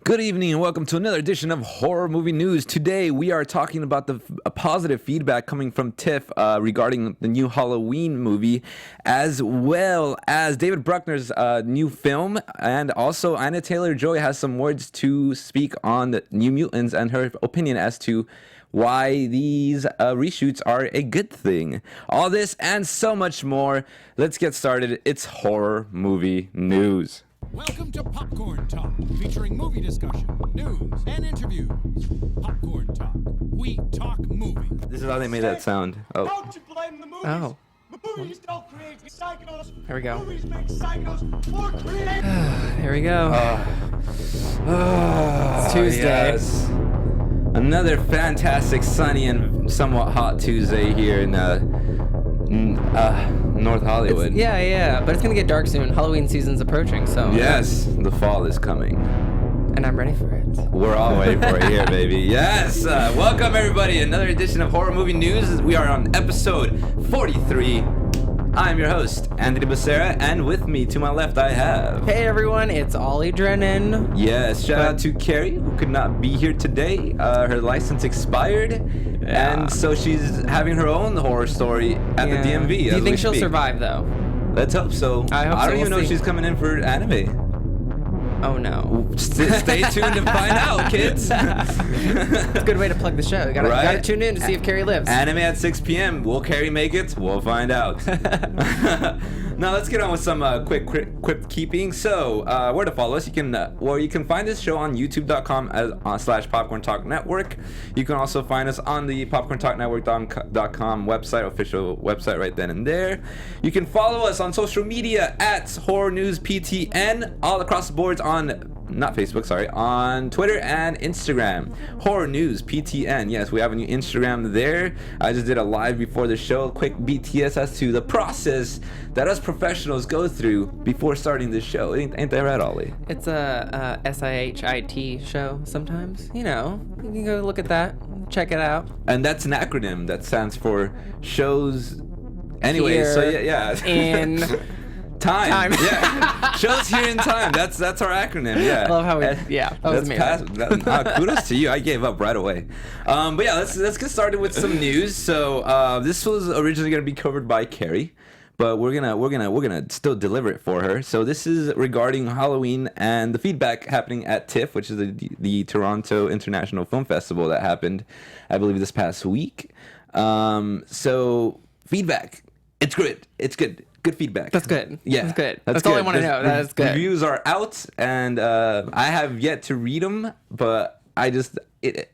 Good evening and welcome to another edition of Horror Movie News. Today we are talking about the positive feedback coming from TIFF regarding the new Halloween movie, as well as David Bruckner's new film, and also Anya Taylor Joy has some words to speak on the New Mutants and her opinion as to why these reshoots are a good thing. All this and so much more. Let's get started. It's Horror Movie News. Welcome to Popcorn Talk, featuring movie discussion, news, and interviews. Popcorn Talk. We talk movies. This is how they made that sound. Oh. Don't you blame the movies. Oh. The movies don't create psychos. There we go. Movies make psychos more creative. There we go. It's Tuesday. Yes. Another fantastic, sunny, and somewhat hot Tuesday here in North Hollywood. Yeah, but it's gonna get dark soon. Halloween season's approaching, so. Yes, the fall is coming. And I'm ready for it. We're all waiting for it here, baby. Yes! Welcome, everybody. Another edition of Horror Movie News. We are on episode 43. I'm your host, Anthony Becerra, and with me to my left I have... Hey everyone, it's Ollie Drennan. Yes, shout out to Carrie, who could not be here today. Her license expired, and so she's having her own horror story at the DMV. Do you think she'll survive, though? Let's hope so. I hope so. I don't even We'll know if see. she's coming in for anime. Oh no. Stay tuned and find out, kids. It's a good way to plug the show. You gotta tune in to see if Carrie lives. Anime at 6 p.m. Will Carrie make it? We'll find out. Now let's get on with some quick keeping. So where to follow us? You can find this show on youtube.com/Popcorn Talk Network. You can also find us on the popcorntalknetwork.com website, official website right then and there. You can follow us on social media at Horror News PTN all across the boards on on Twitter and Instagram. Horror News PTN. Yes, we have a new Instagram there. I just did a live before the show, quick BTS as to the process that us professionals go through before starting this show. Ain't that right, Ollie? It's a SIHIT show sometimes. You know, you can go look at that, check it out. And that's an acronym that stands for shows. Anyway, Here so yeah. in Time. Yeah. Shows here in time. That's our acronym. Yeah. I love how that was amazing. Kudos to you. I gave up right away. But yeah, let's get started with some news. So this was originally going to be covered by Carrie, but we're gonna still deliver it for her. So this is regarding Halloween and the feedback happening at TIFF, which is the Toronto International Film Festival that happened, I believe, this past week. So feedback. It's good. It's good. Good feedback. That's good. Yeah. That's good. That's all I good. want to know. That's good. Reviews are out, and I have yet to read them, but I just...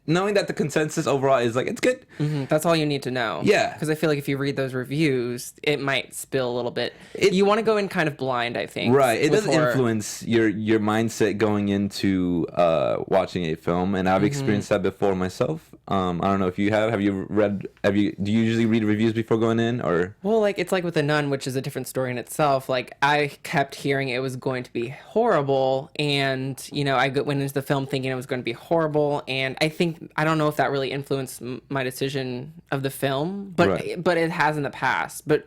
knowing that the consensus overall is like, it's good. Mm-hmm. That's all you need to know. Yeah. Because I feel like if you read those reviews, it might spill a little bit. You want to go in kind of blind, I think. Right. It does influence your mindset going into watching a film, and I've experienced that before myself. I don't know if you have. Do you usually read reviews before going in, or? Well, like, it's like with The Nun, which is a different story in itself. Like, I kept hearing it was going to be horrible, and, you know, I went into the film thinking it was going to be horrible, and I don't know if that really influenced my decision of the film, but it has in the past. But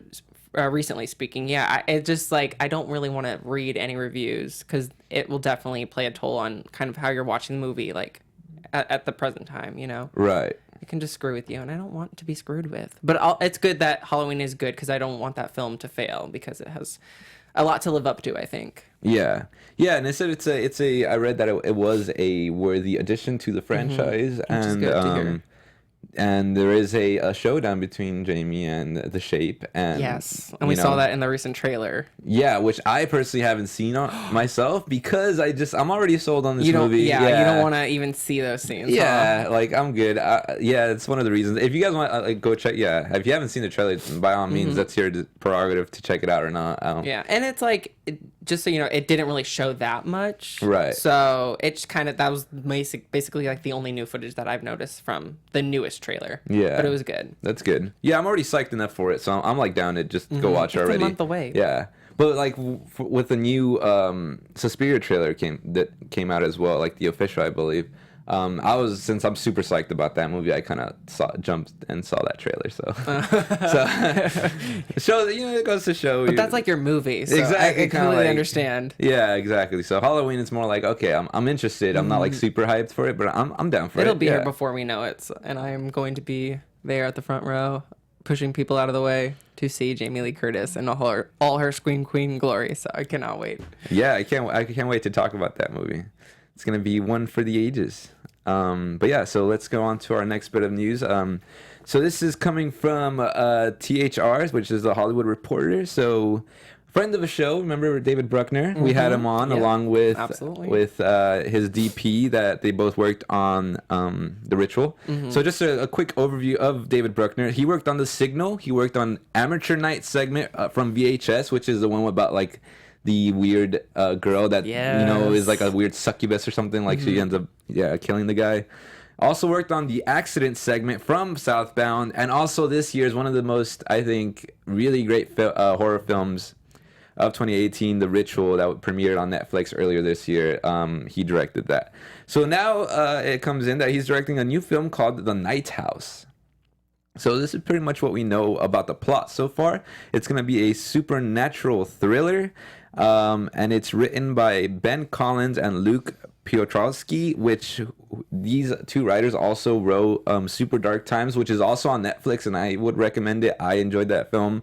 recently speaking, it just like I don't really want to read any reviews because it will definitely play a toll on kind of how you're watching the movie, like at the present time, you know. Right. It can just screw with you, and I don't want to be screwed with. But it's good that Halloween is good because I don't want that film to fail because it has a lot to live up to, I think. Yeah, and they said it's a. I read that it was a worthy addition to the franchise, Which is good to hear. And there is a showdown between Jamie and the Shape, and yes, and we saw that in the recent trailer. Yeah, which I personally haven't seen myself because I'm already sold on this movie. Yeah, you don't want to even see those scenes. Yeah, like I'm good. It's one of the reasons. If you guys want, go check. Yeah, if you haven't seen the trailer, by all means, that's your prerogative to check it out or not. Yeah, and it's like, just so you know, it didn't really show that much. Right. So it's kind of, that was basically like the only new footage that I've noticed from the newest trailer. Yeah. But it was good. That's good. Yeah, I'm already psyched enough for it, so I'm like down to just go watch it already. It's a month away. Yeah. But like with the new Suspiria trailer that came out as well, like the official, I believe. Since I'm super psyched about that movie, I kind of jumped and saw that trailer. So, so it goes to show. But that's like your movie. So Exactly, I kinda completely like- understand. Yeah, exactly. So Halloween is more like, okay, I'm interested. I'm not like super hyped for it, but I'm down for it. It'll be Yeah. here before we know it, and I'm going to be there at the front row, pushing people out of the way to see Jamie Lee Curtis in all her scream queen glory. So I cannot wait. Yeah, I can't wait to talk about that movie. It's gonna be one for the ages. But yeah, so let's go on to our next bit of news. So this is coming from THRs, which is the Hollywood Reporter. So friend of the show, remember David Bruckner? We had him on Yeah, along with absolutely. his DP that they both worked on The Ritual. So just a quick overview of David Bruckner. He worked on The Signal. He worked on Amateur Night segment from VHS, which is the one about like the weird girl that is like a weird succubus or something. Like she ends up killing the guy. Also worked on the Accident segment from Southbound, and also this year's one of the most, I think, really great horror films of 2018, The Ritual, that premiered on Netflix earlier this year. He directed that. So now it comes in that he's directing a new film called The Night House. So this is pretty much what we know about the plot so far. It's going to be a supernatural thriller, and it's written by Ben Collins and Luke Piotrowski, which these two writers also wrote Super Dark Times, which is also on Netflix, and I would recommend it. I enjoyed that film.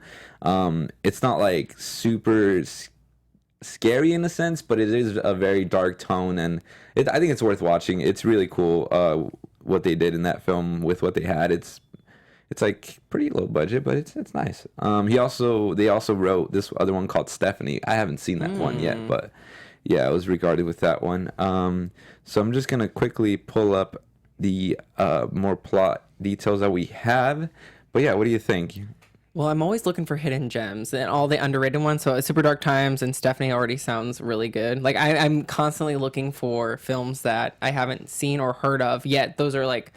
It's not like super scary in a sense, but it is a very dark tone, and I think it's worth watching. It's really cool what they did in that film with what they had. It's like pretty low budget, but it's nice. They also wrote this other one called Stephanie. I haven't seen that one yet, but yeah, I was regarded with that one. So I'm just gonna quickly pull up the more plot details that we have. But yeah, what do you think? Well, I'm always looking for hidden gems and all the underrated ones. So Super Dark Times and Stephanie already sounds really good. Like I'm constantly looking for films that I haven't seen or heard of yet. Those are like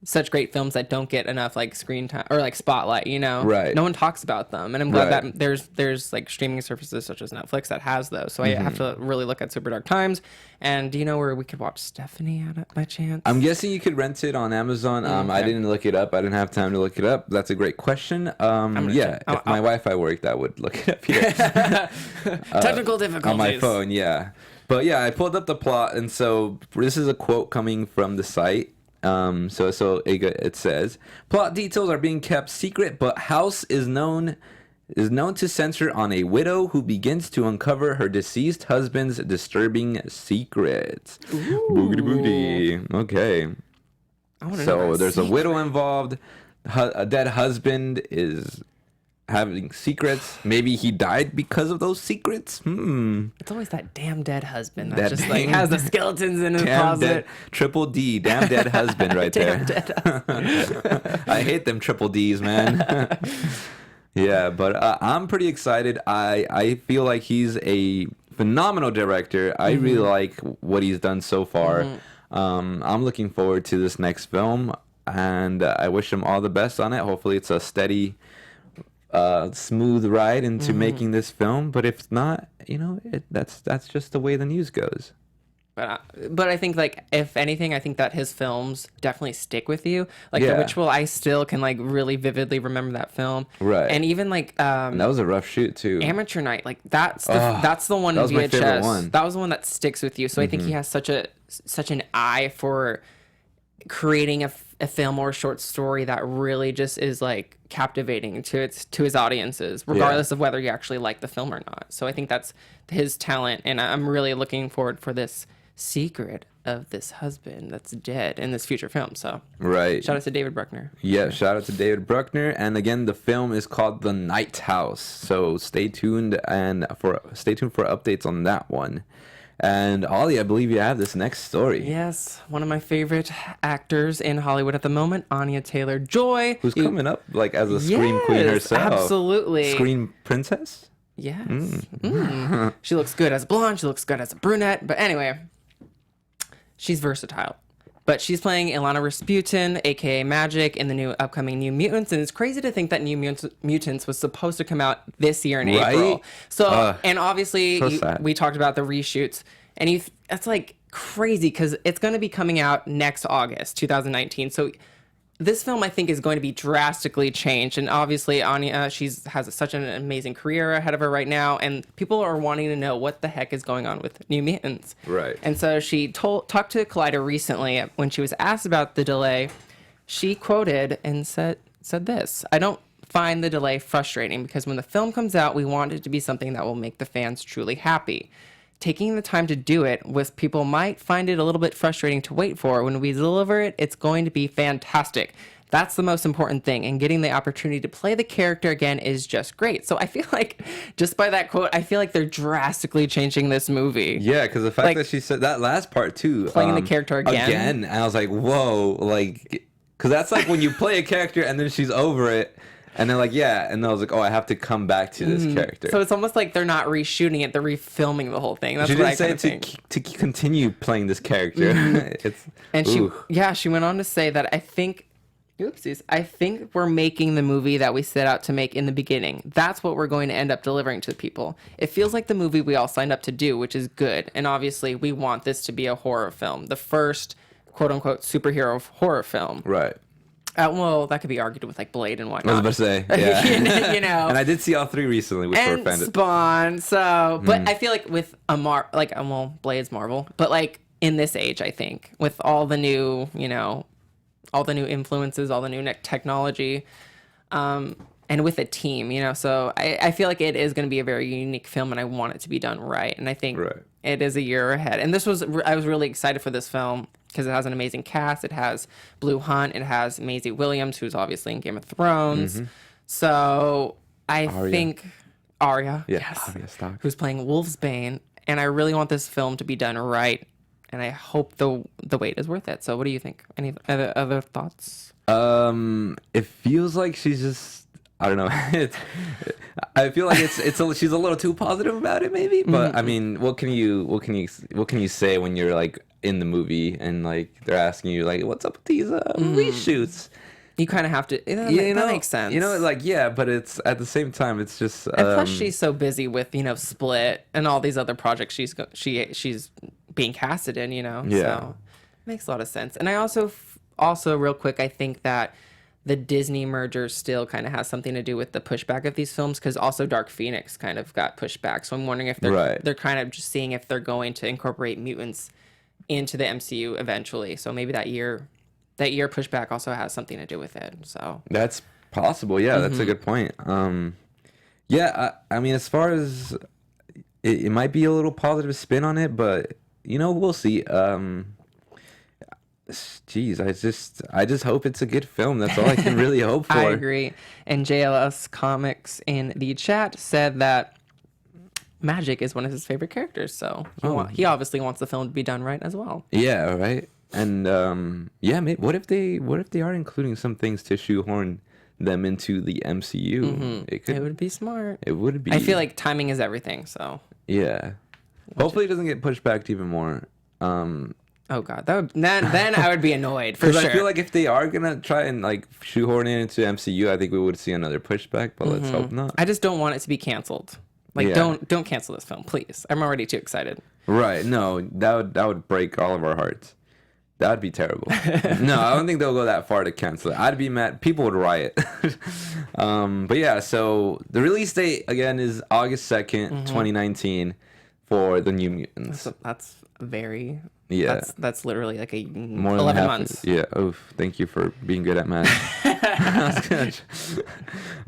such great films that don't get enough like screen time or like spotlight, Right. No one talks about them, and I'm glad Right. that there's like streaming services such as Netflix that has those. So I have to really look at Super Dark Times. And do you know where we could watch Stephanie at by chance? I'm guessing you could rent it on Amazon. I didn't look it up. I didn't have time to look it up. That's a great question. If my Wi-Fi worked, I would look it up here. Technical difficulties on my phone, yeah. But yeah, I pulled up the plot, and so this is a quote coming from the site. It says, plot details are being kept secret, but House is known to center on a widow who begins to uncover her deceased husband's disturbing secrets. Boogity boogity. Okay. So there's a widow involved. A dead husband is having secrets. Maybe he died because of those secrets. It's always that damn dead husband that just like has the skeletons in his closet. Dead, triple D, damn dead husband right Damn there. dead husband. I hate them triple Ds, man. Yeah, but I'm pretty excited. I feel like he's a phenomenal director. I really like what he's done so far. I'm looking forward to this next film, and I wish him all the best on it. Hopefully it's a steady, smooth ride into making this film. But if not, that's just the way the news goes. But I think, like, if anything, I think that his films definitely stick with you. Like, Yeah. The Ritual, I still can, like, really vividly remember that film. Right. And even, like, And that was a rough shoot too. Amateur Night, like, that's the one that in was my VHS. favorite one. That was the one that sticks with you. So I think he has such an eye for creating a film or a short story that really just is, like, captivating to his audiences, regardless of whether you actually like the film or not. So I think that's his talent, and I'm really looking forward for this secret of this husband that's dead in this future film. So Right. shout out to David Bruckner. Yeah, shout out to David Bruckner. And again, the film is called The Night House. So stay tuned for updates on that one. And Ollie, I believe you have this next story. Yes, one of my favorite actors in Hollywood at the moment, Anya Taylor Joy, Who's coming up like as a scream queen Yes, herself. absolutely. Scream princess? Yes. She looks good as a blonde. She looks good as a brunette. But anyway, she's versatile. But she's playing Ilana Rasputin, a.k.a. Magic, in the upcoming New Mutants. And it's crazy to think that New Mutants was supposed to come out this year in April. So, and obviously, so sad. we talked about the reshoots. And that's like crazy because it's going to be coming out next August, 2019. So this film, I think, is going to be drastically changed. And obviously, Anya, has such an amazing career ahead of her right now. And people are wanting to know what the heck is going on with New Mutants. Right. And so she talked to Collider recently when she was asked about the delay. She quoted and said this: "I don't find the delay frustrating because when the film comes out, we want it to be something that will make the fans truly happy. Taking the time to do it, with people might find it a little bit frustrating to wait for. When we deliver it, it's going to be fantastic. That's the most important thing, and getting the opportunity to play the character again is just great." So I feel like, just by that quote, I feel like they're drastically changing this movie. Yeah, because the fact Like, that she said that last part too, playing the character again. and I was like, whoa, like, because that's like when you play a character and then she's over it. And then and I was like, oh, I have to come back to this character. So it's almost like they're not reshooting it; they're refilming the whole thing. That's She what didn't I kind say of think. to continue playing this character. It's And ooh. she went on to say that I think we're making the movie that we set out to make in the beginning. That's what we're going to end up delivering to people. It feels like the movie we all signed up to do, which is good. And obviously, we want this to be a horror film, the first quote unquote superhero horror film. Right. Well, that could be argued with like Blade and I was whatnot. about to say, yeah. You know. And I did see all three recently, which were And offended. Spawn. So, but I feel like with Blade's Marvel, but like in this age, I think with all the new, all the new influences, all the new technology, and with a team, so I feel like it is going to be a very unique film, and I want it to be done right. And I think it is a year ahead. And I was really excited for this film because it has an amazing cast. It has Blue Hunt. It has Maisie Williams, who's obviously in Game of Thrones. So I think Arya, Arya Stark. who's playing Wolfsbane, and I really want this film to be done right. And I hope the wait is worth it. So what do you think? Any other thoughts? It feels like she's just, I don't know. I feel like she's a little too positive about it, maybe. But I mean, what can you say when you're like in the movie and like they're asking you like, what's up with these reshoots? You kind of have to. That makes sense. But it's at the same time, it's just. And plus, she's so busy with Split and all these other projects she's being casted in. Yeah. So it makes a lot of sense. And I also real quick, I think that the Disney merger still kind of has something to do with the pushback of these films, because also Dark Phoenix kind of got pushed back. So I'm wondering if they're kind of just seeing if they're going to incorporate mutants into the MCU eventually. So maybe that year pushback also has something to do with it. So That's possible. Yeah, that's a good point. I mean, as far as it might be a little positive spin on it, but we'll see. I just hope it's a good film. That's all I can really hope for. I agree. And JLS Comics in the chat said that Magic is one of his favorite characters. So he obviously wants the film to be done right as well. Yeah, right. And what if they are including some things to shoehorn them into the MCU? It would be smart. It would be. I feel like timing is everything. So yeah. Hopefully it doesn't get pushed back even more. Oh God, then I would be annoyed for sure. I feel like if they are gonna try and like shoehorn it into MCU, I think we would see another pushback. But let's hope not. I just don't want it to be canceled. Like, don't cancel this film, please. I'm already too excited. Right? No, that would break all of our hearts. That would be terrible. No, I don't think they'll go that far to cancel it. I'd be mad. People would riot. But yeah, so the release date again is August 2nd, 2019, for the New Mutants. That's very. Yeah. That's literally like More than 11 months. Yeah. Oof. Thank you for being good at math. That's good.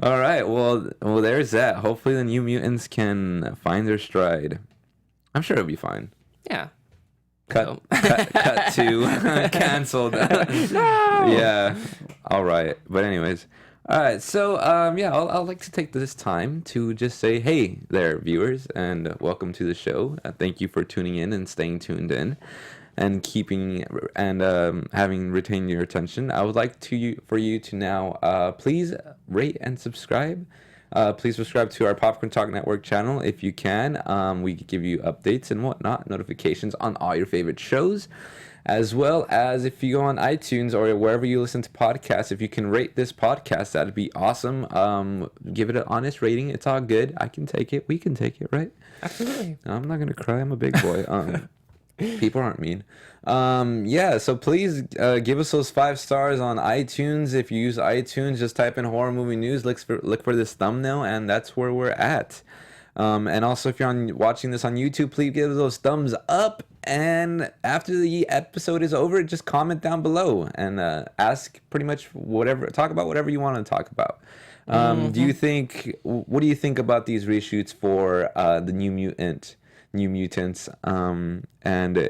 All right. Well, there's that. Hopefully the New Mutants can find their stride. I'm sure it'll be fine. Yeah. Cut to canceled. No. Yeah. All right. But anyways. All right. So I'd like to take this time to just say, hey there, viewers, and welcome to the show. Thank you for tuning in and staying tuned in, and keeping and having retained your attention. I would like for you to now please rate and subscribe. Please subscribe to our Popcorn Talk Network channel if you can. We give you updates and whatnot, notifications on all your favorite shows, as well as if you go on iTunes or wherever you listen to podcasts, if you can rate this podcast, that'd be awesome. Give it an honest rating. It's all good. I can take it. We can take it, right? Absolutely. I'm not going to cry. I'm a big boy. People aren't mean. Yeah, so please give us those 5 stars on iTunes. If you use iTunes, just type in horror movie news, look for this thumbnail, and that's where we're at. And also, if you're watching this on YouTube, please give those thumbs up. And after the episode is over, just comment down below and ask pretty much whatever, talk about whatever you want to talk about. What do you think about these reshoots for the New Mutants? And do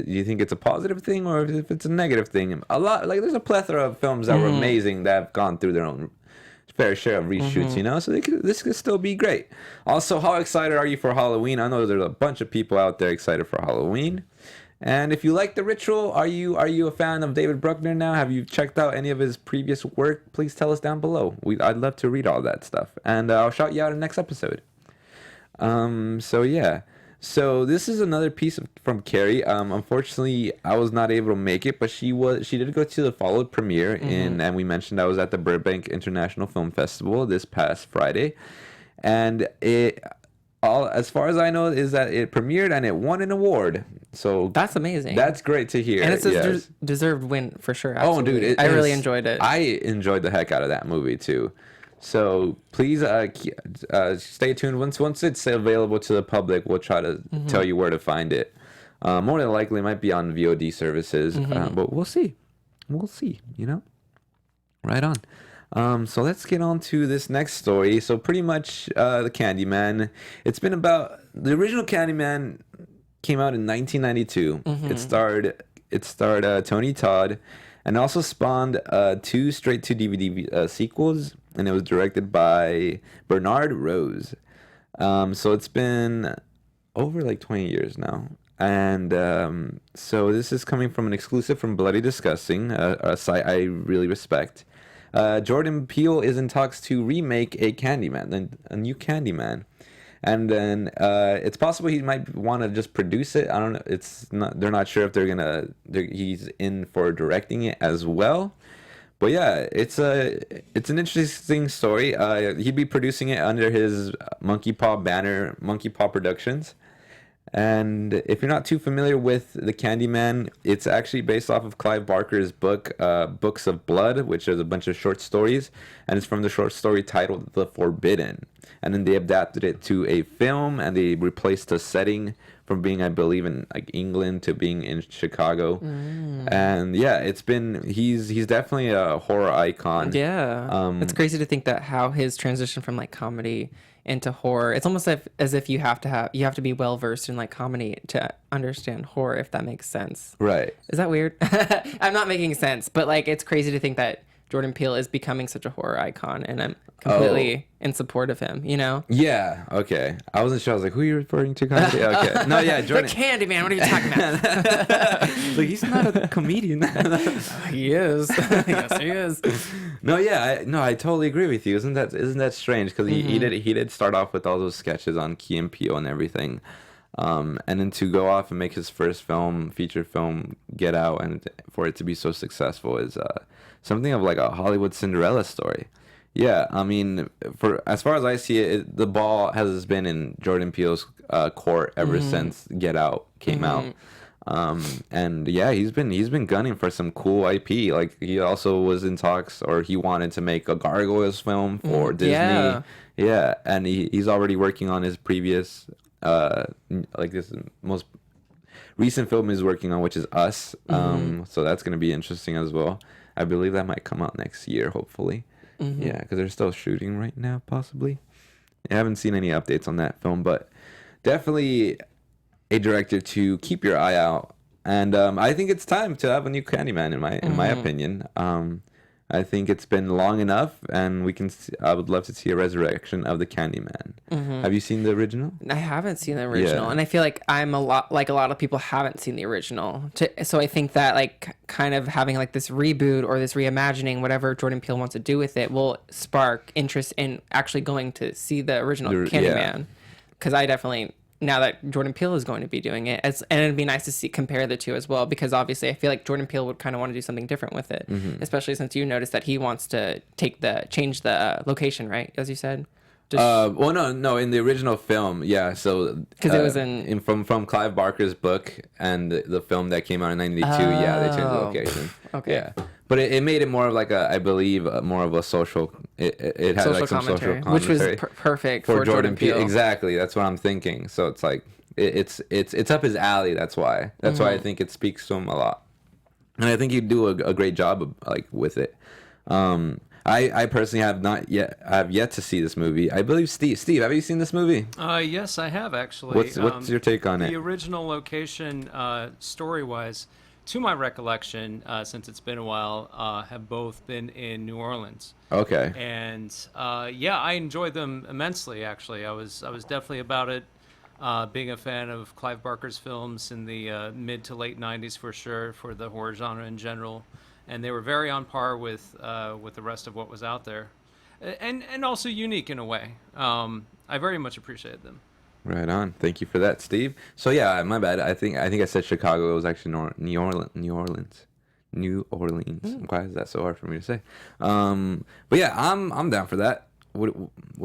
you think it's a positive thing or if it's a negative thing? There's a plethora of films that were amazing that have gone through their own fair share of reshoots, so this could still be great. Also, how excited are you for Halloween? I know there's a bunch of people out there excited for Halloween. And if you like The Ritual, are you a fan of David Bruckner now? Have you checked out any of his previous work? Please tell us down below. I'd love to read all that stuff, and I'll shout you out in the next episode. So yeah. So this is another piece from Carrie. Unfortunately, I was not able to make it, but she did go to the followed premiere and we mentioned I was at the Burbank International Film Festival this past Friday, and as far as I know is that it premiered and it won an award. So that's amazing. That's great to hear. And it's a deserved win for sure. Absolutely. Oh, dude, I really enjoyed it. I enjoyed the heck out of that movie too. So please stay tuned. Once it's available to the public, we'll try to tell you where to find it. More than likely, it might be on VOD services, but we'll see. We'll see. Right on. So let's get on to this next story. So pretty much, the Candyman. It's been about the original Candyman came out in 1992. It starred Tony Todd, and also spawned 2 straight-to-DVD sequels. And it was directed by Bernard Rose. So it's been over 20 years now. And so this is coming from an exclusive from Bloody Disgusting, a site I really respect. Jordan Peele is in talks to remake a new Candyman. And then it's possible he might want to just produce it. I don't know. They're not sure if he's in for directing it as well. But yeah, it's an interesting story. He'd be producing it under his Monkey Paw banner, Monkey Paw Productions. And if you're not too familiar with the Candyman, it's actually based off of Clive Barker's book, Books of Blood, which is a bunch of short stories. And it's from the short story titled The Forbidden. And then they adapted it to a film, and they replaced the setting from being, I believe, in England to being in Chicago. And yeah, he's definitely a horror icon. Yeah. It's crazy to think that how his transition from comedy into horror, it's almost as if you have to be well versed in comedy to understand horror, if that makes sense. Right. Is that weird? I'm not making sense, but it's crazy to think that Jordan Peele is becoming such a horror icon, and I'm completely in support of him, Yeah, okay. I wasn't sure. I was like, who are you referring to? Okay. No, yeah, Jordan. The Candyman, what are you talking about? He's not a comedian. He is. Yes, he is. No, yeah, I totally agree with you. Isn't that strange? Because he did start off with all those sketches on Key and Peele and everything. And then to go off and make his first feature film, Get Out, and for it to be so successful is something of a Hollywood Cinderella story. Yeah, I mean, for as far as I see it, the ball has been in Jordan Peele's court ever since Get Out came out. And yeah, he's been gunning for some cool IP. He also was in talks, or he wanted to make a Gargoyles film for Disney. Yeah, and he's already working on his previous this most recent film he's working on, which is Us. So that's gonna be interesting as well. I believe that might come out next year, hopefully. Yeah, because they're still shooting right now, possibly. I haven't seen any updates on that film, but definitely a director to keep your eye out. And I think it's time to have a new Candyman, in my opinion. I think it's been long enough, and I would love to see a resurrection of the Candyman. Have you seen the original? I haven't seen the original, and I feel like I'm a lot of people haven't seen the original. So I think that kind of having this reboot or this reimagining, whatever Jordan Peele wants to do with it, will spark interest in actually going to see the original Candyman. Because I definitely, now that Jordan Peele is going to be doing it, and it'd be nice to compare the two as well, because obviously I feel like Jordan Peele would kind of want to do something different with it, especially since you noticed that he wants to change the location, right, as you said, Well, no. In the original film, yeah. So because it was in from Clive Barker's book and the film that came out in '92. Yeah, they changed the Oh, location. okay. Yeah, but it made it more of like I believe, more of a social. It had social like some commentary, social which was commentary perfect for Jordan Peele. Exactly. That's what I'm thinking. So it's like it's up his alley. That's why. That's why I think it speaks to him a lot, and I think he'd do a great job of, like, with it. I personally have yet to see this movie. I believe Steve, have you seen this movie? Yes, I have actually. What's your take on it? The original location, story-wise, to my recollection, since it's been a while, have both been in New Orleans. Okay. And yeah, I enjoyed them immensely. Actually, I was definitely about it. Being a fan of Clive Barker's films in the mid to late '90s, for sure, for the horror genre in general. And they were very on par with the rest of what was out there, and also unique in a way. I very much appreciated them. Right on. Thank you for that, Steve. So yeah, my bad. I think I said Chicago. It was actually New Orleans. Why is that so hard for me to say? But yeah, I'm down for that. What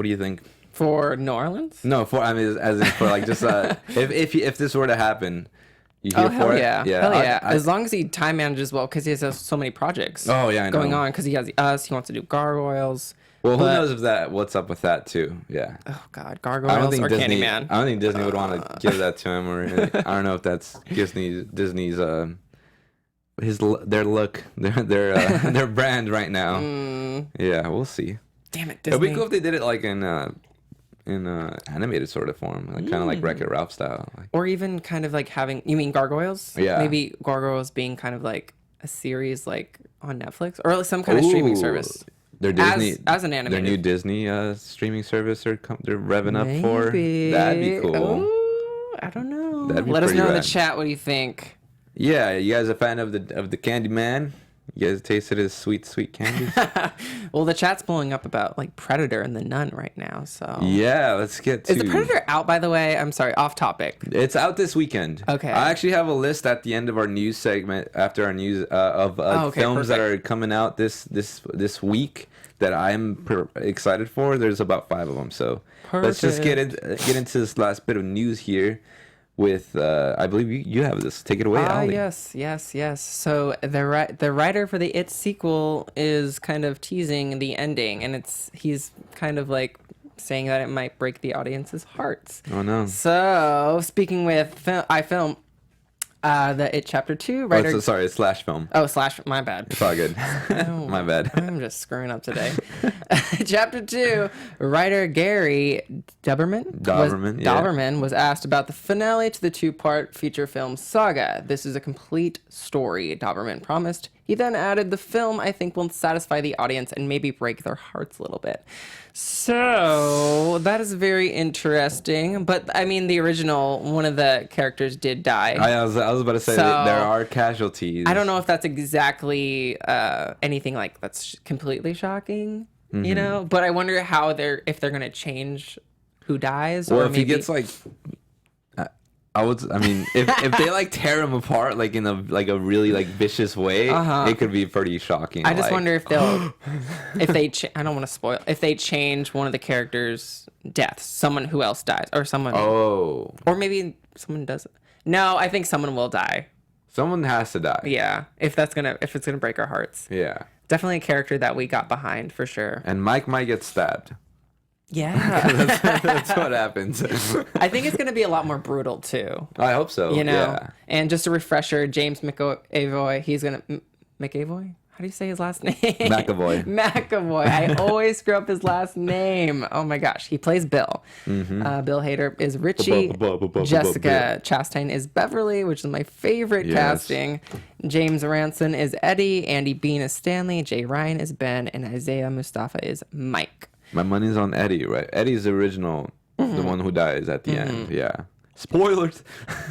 do you think? For New Orleans? No, as in for like just if this were to happen. You here hell for yeah. it? Yeah. Hell yeah. As long as he time manages well, because he has so many projects Oh yeah, I know. going on. Because he has Us, he wants to do Gargoyles. Well, who but- knows what's up with that too? Yeah. Oh God, I don't Gargoyles think or Disney. Candyman. I don't think Disney would want to give that to him, or I don't know if that's Disney's their look, their brand right now. Yeah, we'll see. Damn it, It'd Disney. be cool if they did it like in animated sort of form, like kind of like Wreck-It Ralph style. Like, Or even kind of like having, you mean Gargoyles? Yeah. Maybe Gargoyles being kind of like a series like on Netflix or some kind of streaming Ooh, service. Their Disney, As an their animated. new Disney streaming service they're revving up for. Maybe. That'd be cool. Ooh, I don't know. That'd be Let us pretty know in the rad. chat what do you think. Yeah, you guys a fan of the Candyman? You guys tasted his sweet candies? Well, the chat's blowing up about like Predator and the Nun right now. So Yeah, let's get to. is the Predator out, by the way? I'm sorry, off topic. It's out this weekend. Okay. I actually have a list at the end of our news segment after our news of okay, films that perfect. are coming out this week that I'm excited for. There's about 5 of them. So let's just get into this last bit of news here. With I believe you have this. Take it away, Ali. Yes. So the writer for the It sequel is kind of teasing the ending, and he's kind of like saying that it might break the audience's hearts. Oh no. So speaking with iFilm, the It Chapter 2 writer. It's slash film. Oh, slash. My bad. It's all good. My bad. I'm just screwing up today. Chapter 2, writer Gary Dauberman was asked about the finale to the 2-part feature film saga. This is a complete story, Dauberman promised. He then added, the film, I think, will satisfy the audience and maybe break their hearts a little bit. So, that is very interesting. But, I mean, the original, one of the characters did die. I was about to say So, that there are casualties. I don't know if that's exactly anything like that's completely shocking, you know. But I wonder how if they're gonna change who dies, Or or if maybe he gets like, if they like tear him apart like in a really like vicious way, it could be pretty shocking. I just like, wonder if they'll if they I don't want to spoil if they change one of the characters' deaths, someone who else dies, or someone, Oh, or maybe someone doesn't. No, I think someone will die. someone has to die. Yeah, if it's gonna break our hearts. Yeah. Definitely a character that we got behind for sure. And Mike might get stabbed. Yeah. That's what happens. I think it's going to be a lot more brutal too. I hope so. You know? Yeah. And just a refresher, James McAvoy, he's going to... McAvoy? How do you say his last name? McAvoy. McAvoy. I always screw up his last name. Oh my gosh. He plays Bill. Bill Hader is Richie. Jessica Chastain is Beverly, which is my favorite Yes. casting. James Ranson is Eddie. Andy Bean is Stanley. Jay Ryan is Ben. And Isaiah Mustafa is Mike. My money's on Eddie, right? Eddie's the original, the one who dies at the end. Yeah. Spoilers.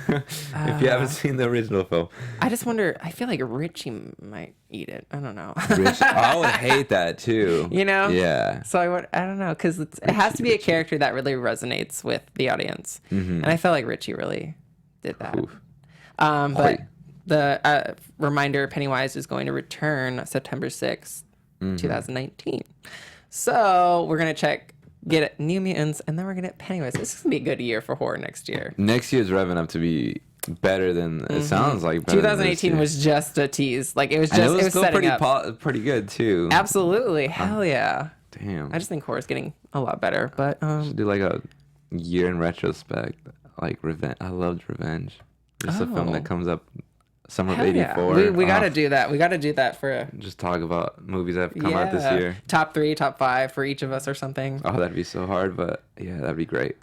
If you haven't seen the original film. I just wonder, I feel like Richie might eat it. I don't know. Rich, I would hate that too. You know? Yeah. So I don't know, because it has to be a character that really resonates with the audience. And I felt like Richie really did that. Oof. But the reminder, Pennywise is going to return September 6th, 2019. So we're going to check get New Mutants, and then we're gonna get Pennywise. This is gonna be a good year for horror next year. Next year's revving up to be better than it sounds like. Better 2018 than was just a tease. Like it was and just it was still setting pretty up. pretty good too. Absolutely, hell yeah. Damn. I just think horror's getting a lot better. But Should do like a year in retrospect, like Revenge. I loved Revenge. Just a film that comes up summer of hell yeah. '84. We got to do that. We got to do that for Just talk about movies that have come out this year. Top 3, top 5 for each of us or something. Oh, that'd be so hard, but yeah, that'd be great.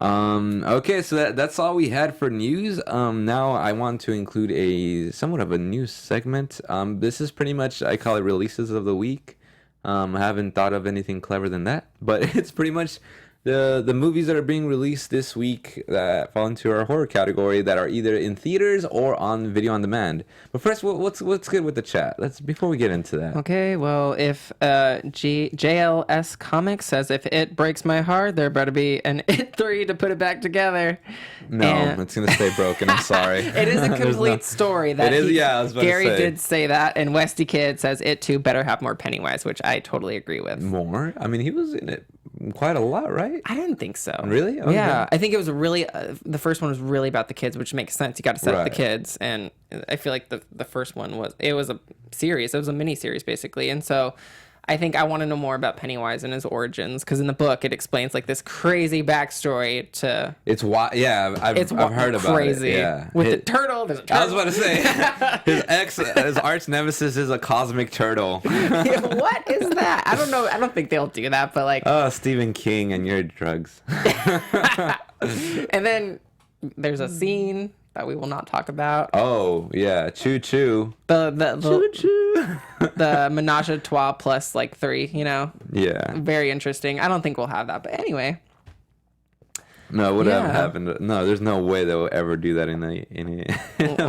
Okay, so that's all we had for news. Now I want to include a somewhat of a news segment. This is pretty much, I call it releases of the week. I haven't thought of anything clever than that, but it's pretty much the movies that are being released this week that fall into our horror category that are either in theaters or on video on demand. But first, what's good with the chat? Before we get into that. Okay, well, if JLS Comics says if it breaks my heart, there better be an It 3 to put it back together. No, And- it's gonna stay broken. I'm sorry. It is a complete story. That It is, yeah, I was about to Gary say. did say that, and Westy Kid says It 2 better have more Pennywise, which I totally agree with. More? I mean, he was in it quite a lot, right? I didn't think so. Really? Okay. Yeah, I think it was really the first one was really about the kids, which makes sense. You got to set up the Right. kids, and I feel like the first one was a series. It was a mini series basically, and so I think I want to know more about Pennywise and his origins because in the book it explains like this crazy backstory to. It's why, yeah. I've heard about crazy. it. Yeah, With the turtle. There's a turtle. I was about to say his arch nemesis is a cosmic turtle. What is that? I don't know. I don't think they'll do that, but like. Oh, Stephen King and your drugs. And then there's a scene that we will not talk about. Oh yeah, choo choo. The menage a trois plus like 3, you know, Yeah. very interesting. I don't think we'll have that, but anyway. No, what Yeah. happened? No, there's no way they'll ever do that in a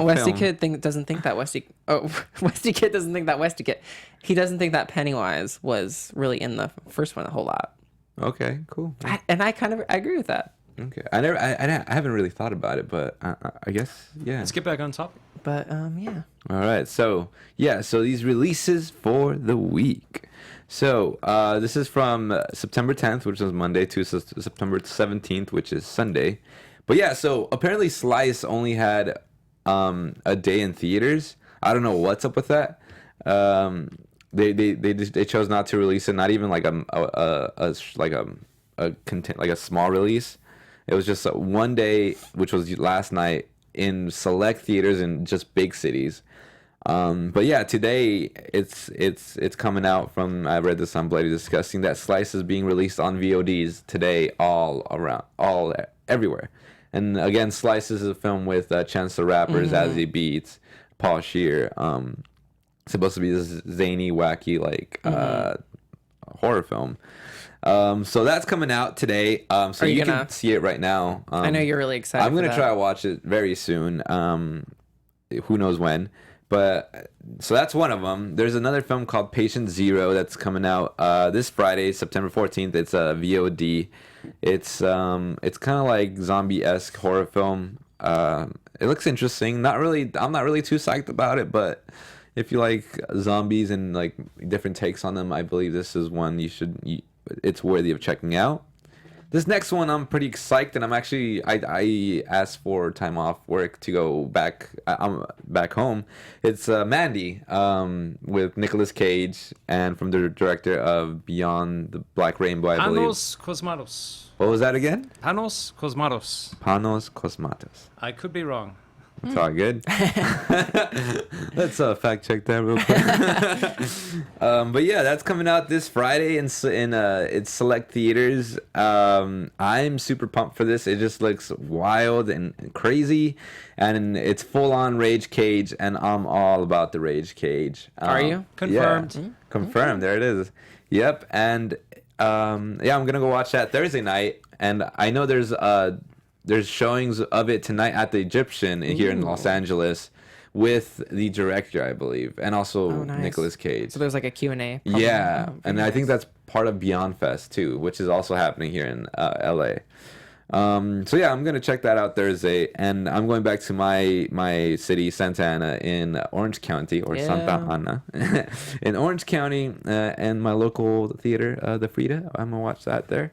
Westy film. Kid doesn't think that Westy Kid doesn't think that Westy Kid. He doesn't think that Pennywise was really in the first one a whole lot. Okay, cool. I agree with that. Okay, I haven't really thought about it, but I guess yeah. Let's get back on topic. But yeah. All right, so these releases for the week. So this is from September 10th, which is Monday, to September 17th, which is Sunday. But yeah, so apparently Slice only had a day in theaters. I don't know what's up with that. They chose not to release it, not even like a small release. It was just one day, which was last night, in select theaters in just big cities. But yeah, today it's coming out from, I read this on Bloody Disgusting, that Slice is being released on VODs today everywhere. And again, Slice is a film with Chance the Rapper, Zazie Beetz, Paul Scheer. Supposed to be this zany, wacky, horror film. So that's coming out today. So you can see it right now. I know you're really excited. I'm gonna try to watch it very soon. Who knows when? But so that's one of them. There's another film called Patient Zero that's coming out this Friday, September 14th. It's a VOD. It's kind of like zombie-esque horror film. It looks interesting. I'm not really too psyched about it, but if you like zombies and like different takes on them, I believe this is one it's worthy of checking out. This next one I'm pretty psyched, and I asked for time off work to go back. I'm back home. It's Mandy with Nicolas Cage, and from the director of Beyond the Black Rainbow, I believe. Panos Cosmatos. What was that again? Panos Cosmatos. Panos Cosmatos. I could be wrong. It's all good. Let's fact check that real quick. But yeah, that's coming out this Friday in its select theaters. I'm super pumped for this. It just looks wild and crazy, and it's full on Rage Cage, and I'm all about the Rage Cage. Are you? Confirmed. Yeah, confirmed. There it is. Yep. And I'm gonna go watch that Thursday night, and I know there's showings of it tonight at the Egyptian here in Los Angeles with the director, I believe, and also nice. Nicolas Cage. So there's like a Q&A. Yeah, and I think that's part of Beyond Fest too, which is also happening here in LA. So yeah, I'm gonna check that out Thursday, and I'm going back to my city, Santa Ana, in Orange County, or Santa Ana, in Orange County, and my local theater, the Frida. I'm gonna watch that there.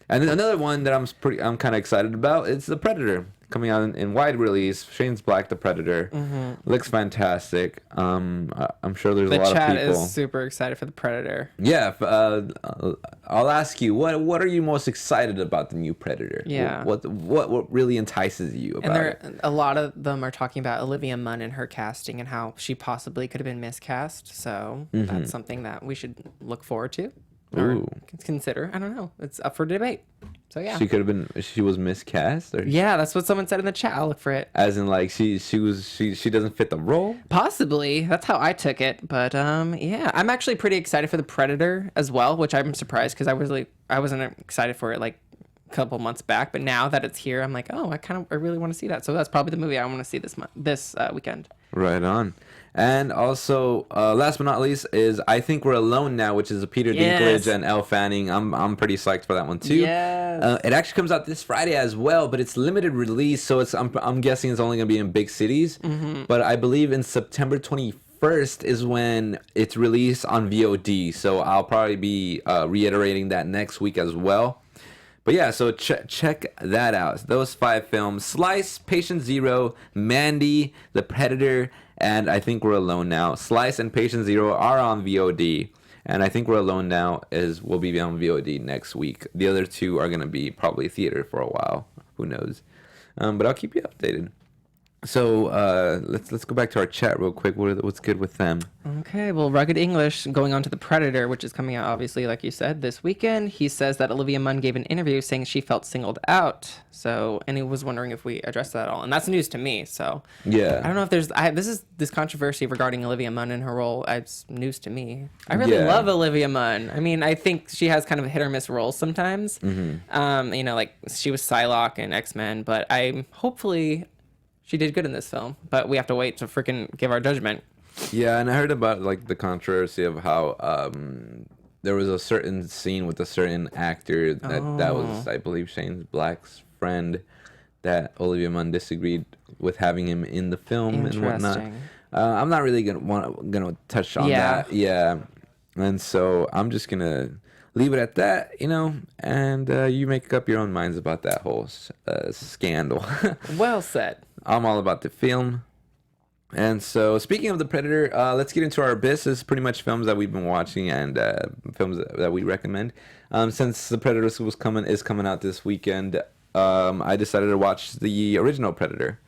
And then another one that I'm kind of excited about. It's The Predator, coming out in wide release. Shane's Black, The Predator, looks fantastic. I'm sure there's a lot of people. The chat is super excited for The Predator. Yeah, I'll ask you, what are you most excited about the new Predator? Yeah. What really entices you about it? A lot of them are talking about Olivia Munn and her casting and how she possibly could have been miscast. So that's something that we should look forward to. Or consider. I don't know. It's up for debate. So yeah. She was miscast, or Yeah, that's what someone said in the chat. I'll look for it. as in like she doesn't fit the role. Possibly. That's how I took it. But yeah, I'm actually pretty excited for The Predator as well, which I'm surprised because I wasn't excited for it like a couple months back, but now that it's here, I'm like, oh, I really want to see that. So that's probably the movie I want to see this weekend. Right on. And also, last but not least, is I Think We're Alone Now, which is a Peter Yes. Dinklage and Elle Fanning. I'm pretty psyched for that one too. Yes. It actually comes out this Friday as well, but it's limited release, so I'm guessing it's only gonna be in big cities. But I believe in September 21st is when it's released on VOD. So I'll probably be reiterating that next week as well. But yeah, so check that out. Those 5 films: Slice, Patient Zero, Mandy, The Predator, and I Think We're Alone Now. Slice and Patient Zero are on VOD, and I Think We're Alone Now will be on VOD next week. The other 2 are gonna be probably theater for a while. Who knows? But I'll keep you updated. So let's go back to our chat real quick. What's good with them? Okay, well, Rugged English, going on to The Predator, which is coming out, obviously, like you said, this weekend. He says that Olivia Munn gave an interview saying she felt singled out. So, and he was wondering if we addressed that at all. And that's news to me, so. Yeah. I don't know if there's, this controversy regarding Olivia Munn and her role. It's news to me. I really love Olivia Munn. I mean, I think she has kind of a hit or miss roles sometimes. You know, like she was Psylocke in X-Men, but hopefully she did good in this film, but we have to wait to freaking give our judgment. Yeah, and I heard about like the controversy of how there was a certain scene with a certain actor that was, I believe, Shane Black's friend, that Olivia Munn disagreed with having him in the film and whatnot. I'm not really gonna touch on that. Yeah, and so I'm just gonna leave it at that, you know, and you make up your own minds about that whole scandal. Well said. I'm all about the film. And so, speaking of The Predator, let's get into our abyss. This is pretty much films that we've been watching and films that we recommend. Since The Predator is coming out this weekend, I decided to watch the original Predator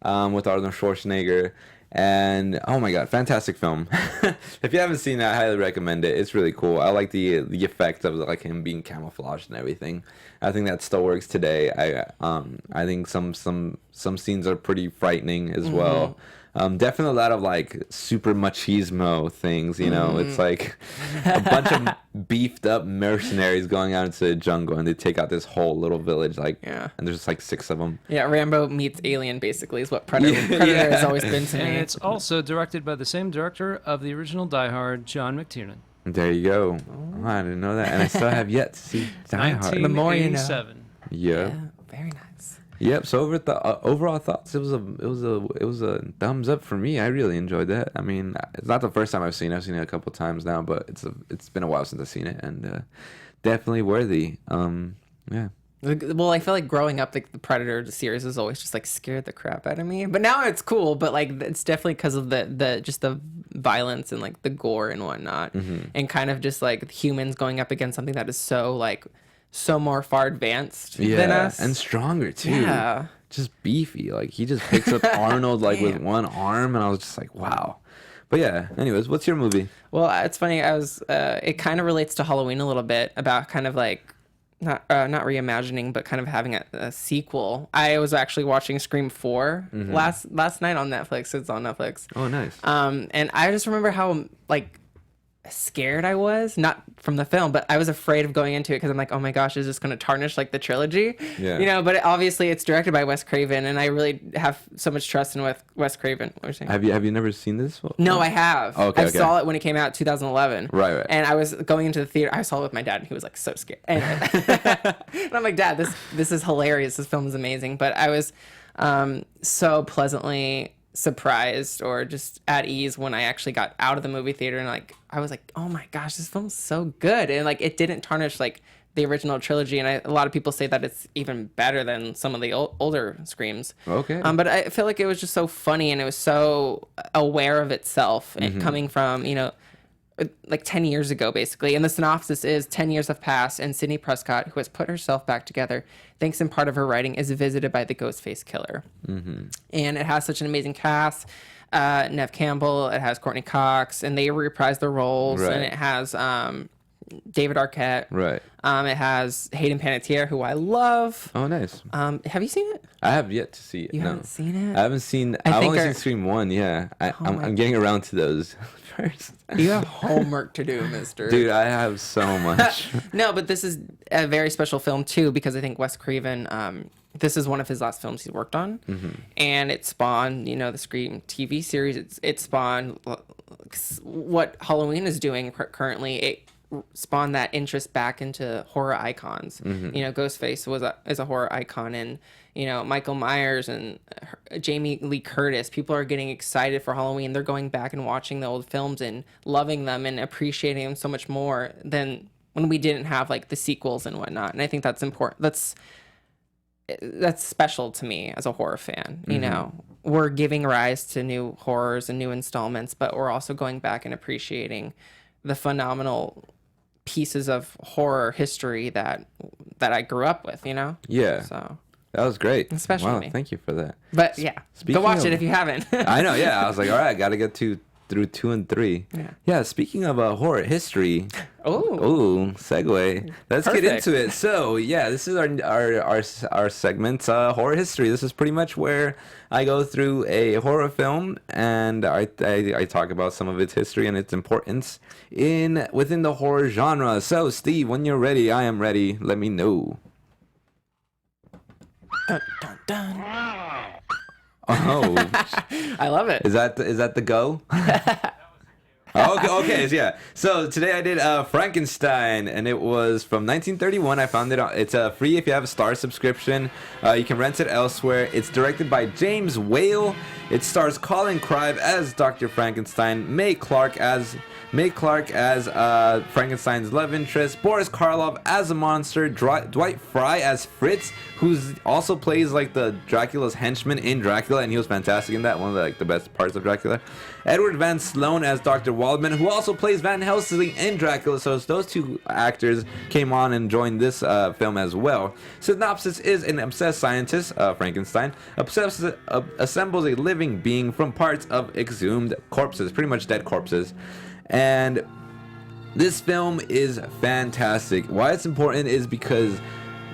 with Arnold Schwarzenegger. And oh my god, fantastic film! If you haven't seen it, I highly recommend it. It's really cool. I like the effect of like him being camouflaged and everything. I think that still works today. I think some scenes are pretty frightening as well. Definitely a lot of like super machismo things, you know. It's like a bunch of beefed up mercenaries going out into the jungle, and they take out this whole little village, like, and there's just like 6 of them. Yeah, Rambo meets Alien basically is what Predator has always been to me. And it's also directed by the same director of the original Die Hard, John McTiernan. There you go. Oh, I didn't know that, and I still have yet to see Die Hard. The more you know. 1987. Yeah. Very nice. Yep. So overall thoughts, it was a thumbs up for me. I really enjoyed that. I mean, it's not the first time I've seen it. I've seen it a couple times now, but it's been a while since I've seen it, and definitely worthy. Yeah. Well, I feel like growing up, like the Predator series has always just like scared the crap out of me. But now it's cool. But like it's definitely because of the just the violence and like the gore and whatnot, and kind of just like humans going up against something that is so more far advanced than us and stronger too. Yeah, just beefy. Like he just picks up Arnold like with one arm, and I was just like, wow. But yeah. Anyways, what's your movie? Well, it's funny. It kind of relates to Halloween a little bit about kind of like. Not reimagining, but kind of having a sequel. I was actually watching Scream 4 last night on Netflix. It's on Netflix. Oh, nice. And I just remember how like scared I was, not from the film, but I was afraid of going into it because I'm like, oh my gosh, is this going to tarnish like the trilogy? Yeah. You know, but obviously it's directed by Wes Craven, and I really have so much trust in Wes Craven. What are you saying? Have you never seen this? No, I have. Okay, I okay. saw it when it came out 2011. Right. And I was going into the theater. I saw it with my dad, and he was like so scared. And, and I'm like, Dad, this is hilarious. This film is amazing. But I was so pleasantly surprised or just at ease when I actually got out of the movie theater, and like I was like, oh my gosh, this film's so good, and like it didn't tarnish like the original trilogy, and a lot of people say that it's even better than some of the older Screams. Okay. But I feel like it was just so funny, and it was so aware of itself, and coming from, you know, like 10 years ago, basically. And the synopsis is 10 years have passed, and Sidney Prescott, who has put herself back together, thanks in part of her writing, is visited by the Ghostface Killer. And it has such an amazing cast. Nev Campbell, it has Courtney Cox, and they reprise their roles. Right. And it has David Arquette. Right. It has Hayden Panettiere, who I love. Oh, nice. Have you seen it? I have yet to see it. You no. haven't seen it? I haven't seen. I I've think only our- seen Scream 1. Yeah. my- I'm getting around to those first. You have homework to do, mister. Dude, I have so much. No, but this is a very special film too, because I think Wes Craven, this is one of his last films he's worked on, and it spawned, you know, the Scream TV series. It spawned what Halloween is doing currently. It spawned that interest back into horror icons. You know, Ghostface is a horror icon, and you know, Michael Myers and Jamie Lee Curtis. People are getting excited for Halloween. They're going back and watching the old films and loving them and appreciating them so much more than when we didn't have like the sequels and whatnot. And I think that's important. That's special to me as a horror fan. You know, we're giving rise to new horrors and new installments, but we're also going back and appreciating the phenomenal pieces of horror history that I grew up with, you know? Yeah. So, That was great. Especially wow, me. thank you for that. but yeah, Speaking go watch of- it if you haven't. I know, yeah. I was like, all right, I got to get through 2 and 3. Yeah, speaking of horror history. Oh, Segue. Let's get Perfect. into it. So, yeah, this is our segment, horror history. This is pretty much where I go through a horror film and I talk about some of its history and its importance within the horror genre. So, Steve, when you're ready, I am ready. Let me know. dun, dun, dun. Oh, I love it. is that the go? Okay, yeah. So today I did Frankenstein, and it was from 1931. I found it. It's free if you have a Star subscription. You can rent it elsewhere. It's directed by James Whale. It stars Colin Clive as Dr. Frankenstein, May Clark as Frankenstein's love interest, Boris Karloff as a monster, Dwight Fry as Fritz, who also plays like the Dracula's henchman in Dracula, and he was fantastic in that. One of the best parts of Dracula. Edward Van Sloan as Dr. Waldman, who also plays Van Helsing in Dracula. So those two actors came on and joined this film as well. Synopsis is: an obsessed scientist, Frankenstein, assembles a living being from parts of exhumed corpses, pretty much dead corpses. And this film is fantastic. Why it's important is because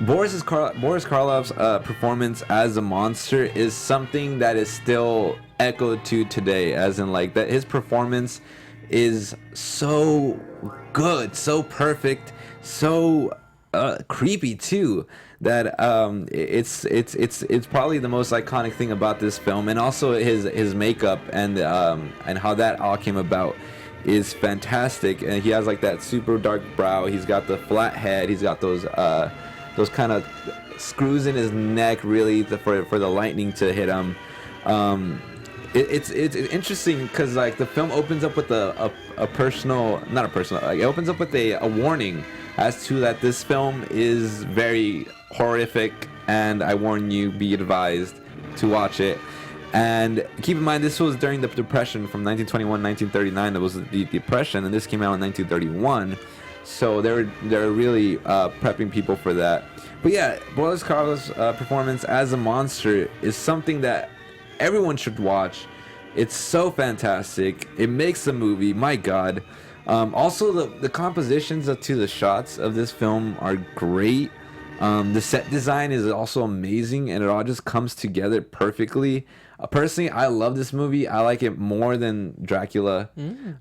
Boris Karloff's performance as a monster is something that is still echoed to today, as in like that his performance is so good, so perfect, so creepy too, that it's probably the most iconic thing about this film. And also his makeup and how that all came about is fantastic. And he has like that super dark brow, he's got the flat head, he's got those kind of screws in his neck, really, for the lightning to hit him. It's interesting because like the film opens up with it opens up with a warning as to that this film is very horrific, and I warn you, be advised to watch it. And keep in mind, this was during the Depression from 1921 1939. That was the Depression, and this came out in 1931. So they're really prepping people for that. But yeah, Boris Karloff's performance as a monster is something that everyone should watch. It's so fantastic. It makes the movie, my God. Also, the compositions to the shots of this film are great. The set design is also amazing, and it all just comes together perfectly. Personally, I love this movie. I like it more than Dracula.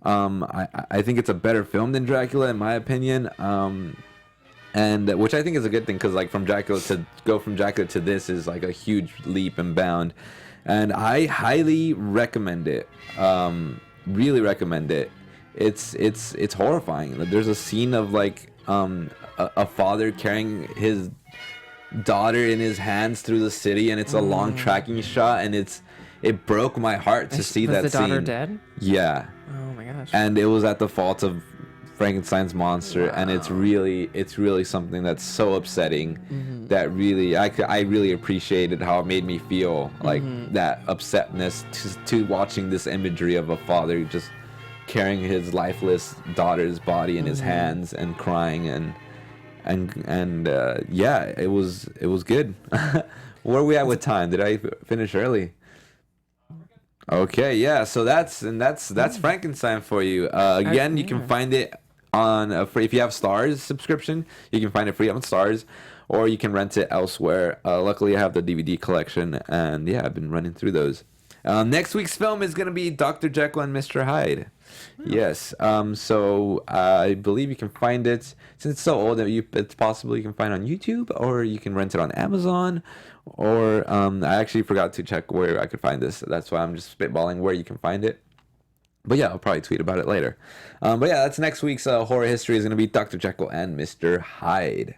I think it's a better film than Dracula, in my opinion. And which I think is a good thing, because like from Dracula to this is like a huge leap and bound. And I highly recommend it. Really recommend it. It's horrifying. There's a scene of like a father carrying his daughter in his hands through the city, and it's a long tracking shot, and it broke my heart to see that scene. Was the daughter dead? Yeah. Oh my gosh. And it was at the fault of Frankenstein's monster. Wow. And it's really something that's so upsetting that really I really appreciated how it made me feel, like that upsetness to watching this imagery of a father just carrying his lifeless daughter's body in his hands and crying, and yeah, it was good. Where are we at with time? Did I finish early? Okay, yeah. So that's Frankenstein for you. Again, you can find it on if you have Starz subscription, you can find it free on Starz, or you can rent it elsewhere. Luckily, I have the DVD collection, and yeah, I've been running through those. Next week's film is gonna be Dr. Jekyll and Mr. Hyde. Yes. So I believe you can find it, since it's so old that it's possible you can find it on YouTube, or you can rent it on Amazon, or I actually forgot to check where I could find this. That's why I'm just spitballing where you can find it. But yeah, I'll probably tweet about it later. But yeah, that's next week's horror history is going to be Dr. Jekyll and Mr. Hyde.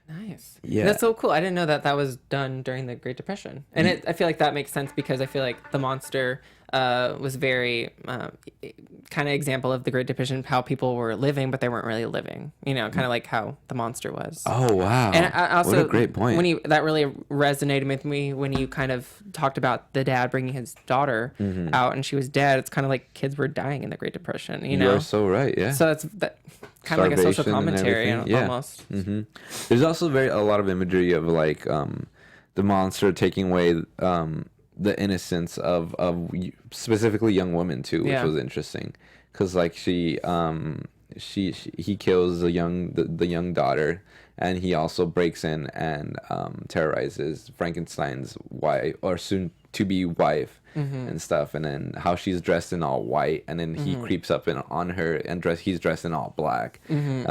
Nice. Yeah. That's so cool. I didn't know that was done during the Great Depression. And I feel like that makes sense, because I feel like the monster was very kind of example of the Great Depression, how people were living, but they weren't really living. You know, kind of like how the monster was. Oh, wow. And I also, what a great point. That really resonated with me when you kind of talked about the dad bringing his daughter out, and she was dead. It's kind of like kids were dying in the Great Depression, you know? You're so right, yeah. So it's kind of like a social commentary, almost. There's also a lot of imagery of like the monster taking away the innocence of specifically young women too, which was interesting, because like he kills the young daughter, and he also breaks in and terrorizes Frankenstein's wife, or soon to be wife, and stuff, and then how she's dressed in all white, and then he creeps up on her and he's dressed in all black. I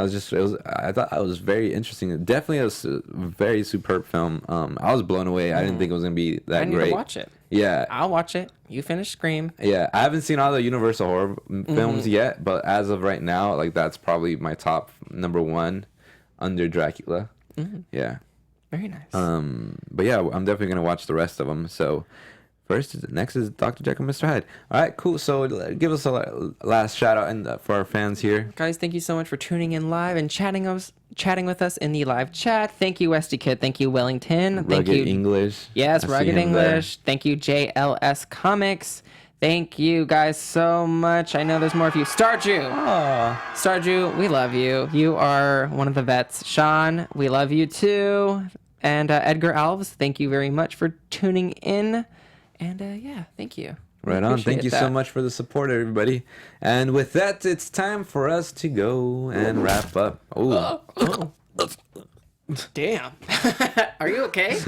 thought it was very interesting. Definitely a very superb film. I was blown away. I didn't think it was gonna be that great. I need to watch it. Yeah, I'll watch it. You finish Scream. Yeah, I haven't seen all the Universal horror films yet, but as of right now, like that's probably my top number one, under Dracula. Yeah. Very nice. But yeah, I'm definitely gonna watch the rest of them. So next is Dr. Jekyll and Mr. Hyde. All right, cool. So give us a last shout out for our fans here. Guys, thank you so much for tuning in live and chatting with us in the live chat. Thank you, Westy Kid. Thank you, Wellington. Thank Rugged you, English. Yes, Rugged English. Thank you, JLS Comics. Thank you guys so much. I know there's more of you. Starju. Starju, we love you. You are one of the vets. Sean, we love you too. And Edgar Alves, thank you very much for tuning in. And yeah, thank you. Right on. Thank you so much for the support, everybody. And with that, it's time for us to go and wrap up. Damn. Are you okay?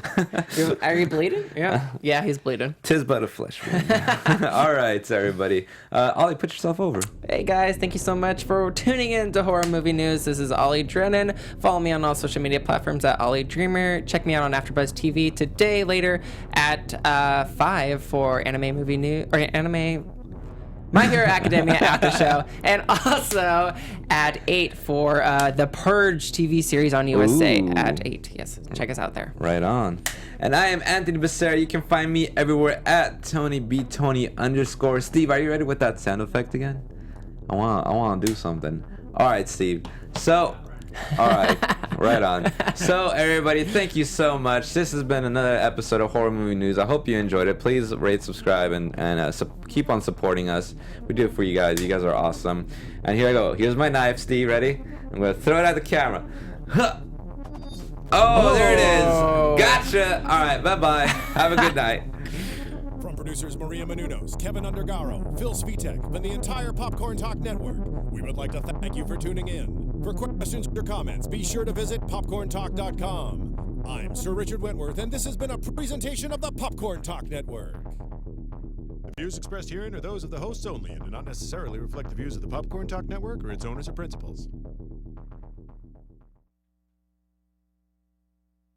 Are you bleeding? Yeah. Yeah, he's bleeding. 'Tis but a flesh wound. All right, everybody. Ollie, put yourself over. Hey, guys. Thank you so much for tuning in to Horror Movie News. This is Ollie Drennan. Follow me on all social media platforms at Ollie Dreamer. Check me out on AfterBuzz TV today, later at 5 for anime movie news, or anime... My Hero Academia after show, and also at 8 for the Purge TV series on USA. At 8. Yes, check us out there. Right on. And I am Anthony Becerra. You can find me everywhere at TonyBTony_. Steve, are you ready with that sound effect again? I want to do something. All right, Steve. So, all right, right on. So, everybody, thank you so much. This has been another episode of Horror Movie News. I hope you enjoyed it. Please rate, subscribe, and keep on supporting us. We do it for you guys. You guys are awesome. And here I go. Here's my knife, Steve. Ready? I'm going to throw it at the camera. Huh. Oh, there it is. Gotcha. All right, bye-bye. Have a good night. From producers Maria Menounos, Kevin Undergaro, Phil Svitek, and the entire Popcorn Talk Network, we would like to thank you for tuning in. For questions or comments, be sure to visit popcorntalk.com. I'm Sir Richard Wentworth, and this has been a presentation of the Popcorn Talk Network. The views expressed herein are those of the hosts only and do not necessarily reflect the views of the Popcorn Talk Network or its owners or principals.